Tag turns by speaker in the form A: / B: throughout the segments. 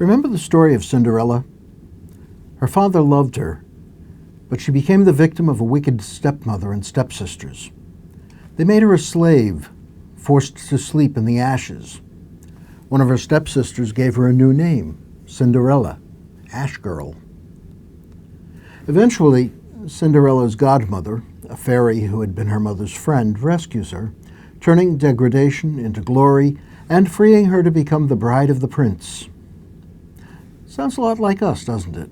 A: Remember the story of Cinderella? Her father loved her, but she became the victim of a wicked stepmother and stepsisters. They made her a slave, forced to sleep in the ashes. One of her stepsisters gave her a new name, Cinderella, Ash Girl. Eventually, Cinderella's godmother, a fairy who had been her mother's friend, rescues her, turning degradation into glory and freeing her to become the bride of the prince. Sounds a lot like us, doesn't it?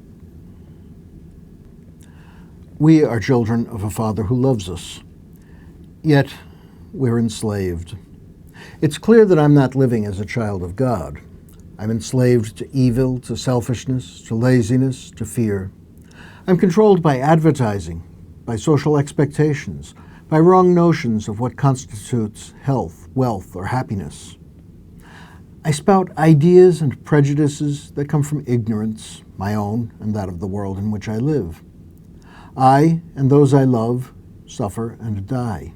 A: We are children of a Father who loves us, yet we're enslaved. It's clear that I'm not living as a child of God. I'm enslaved to evil, to selfishness, to laziness, to fear. I'm controlled by advertising, by social expectations, by wrong notions of what constitutes health, wealth, or happiness. I spout ideas and prejudices that come from ignorance, my own and that of the world in which I live. I and those I love suffer and die.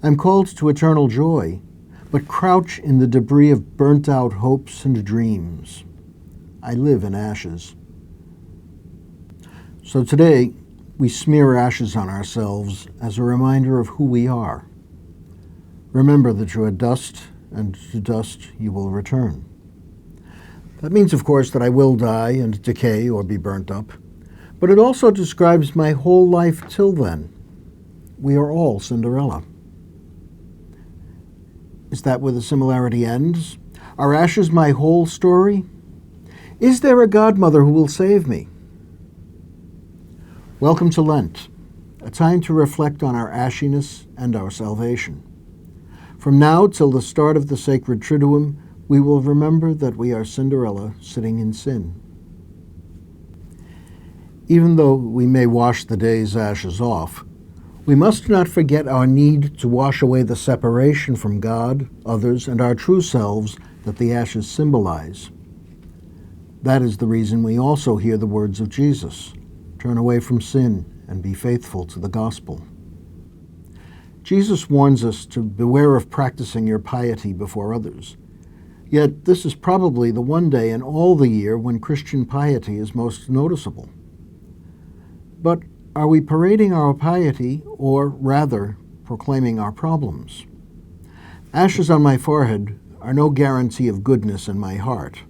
A: I'm called to eternal joy, but crouch in the debris of burnt-out hopes and dreams. I live in ashes. So today, we smear ashes on ourselves as a reminder of who we are. Remember that you are dust, and to dust you will return. That means, of course, that I will die and decay or be burnt up, but it also describes my whole life till then. We are all Cinderella. Is that where the similarity ends? Are ashes my whole story? Is there a godmother who will save me? Welcome to Lent, a time to reflect on our ashiness and our salvation. From now till the start of the Sacred Triduum, we will remember that we are Cinderella sitting in sin. Even though we may wash the day's ashes off, we must not forget our need to wash away the separation from God, others, and our true selves that the ashes symbolize. That is the reason we also hear the words of Jesus, "Turn away from sin and be faithful to the gospel." Jesus warns us to beware of practicing your piety before others. Yet this is probably the one day in all the year when Christian piety is most noticeable. But are we parading our piety, or rather, proclaiming our problems? Ashes on my forehead are no guarantee of goodness in my heart.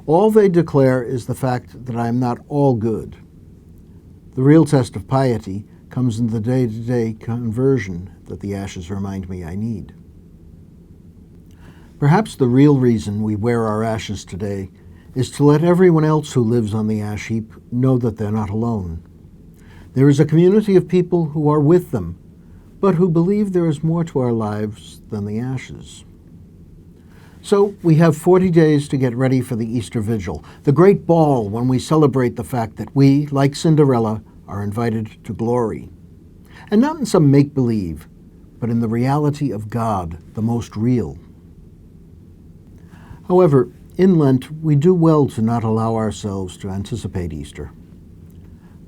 A: All they declare is the fact that I am not all good. The real test of piety comes in the day-to-day conversion that the ashes remind me I need. Perhaps the real reason we wear our ashes today is to let everyone else who lives on the ash heap know that they're not alone. There is a community of people who are with them, but who believe there is more to our lives than the ashes. So we have 40 days to get ready for the Easter Vigil, the great ball when we celebrate the fact that we, like Cinderella, are invited to glory. And not in some make-believe, but in the reality of God, the most real. However, in Lent, we do well to not allow ourselves to anticipate Easter.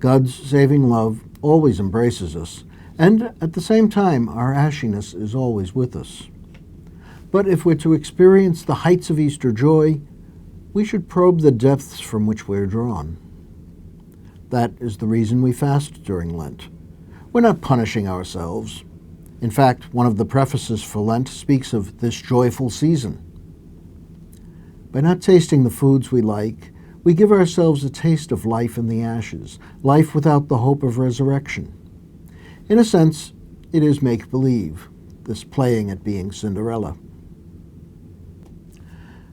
A: God's saving love always embraces us, and at the same time, our ashiness is always with us. But if we're to experience the heights of Easter joy, we should probe the depths from which we're drawn. That is the reason we fast during Lent. We're not punishing ourselves. In fact, one of the prefaces for Lent speaks of this joyful season. By not tasting the foods we like, we give ourselves a taste of life in the ashes, life without the hope of resurrection. In a sense, it is make-believe, this playing at being Cinderella.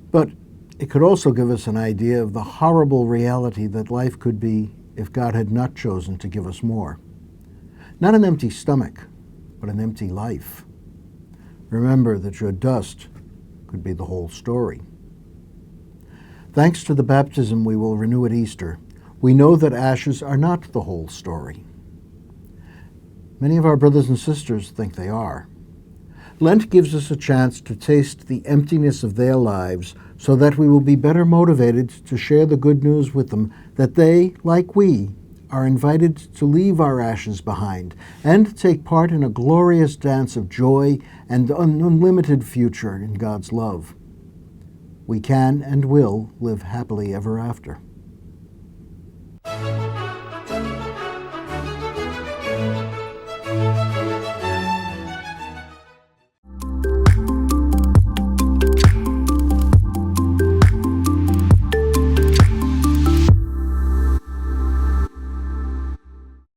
A: But it could also give us an idea of the horrible reality that life could be if God had not chosen to give us more. Not an empty stomach, but an empty life. Remember that your dust could be the whole story. Thanks to the baptism we will renew at Easter, we know that ashes are not the whole story. Many of our brothers and sisters think they are. Lent gives us a chance to taste the emptiness of their lives so that we will be better motivated to share the good news with them that they, like we, are invited to leave our ashes behind and take part in a glorious dance of joy and an unlimited future in God's love. we can and will live happily ever after.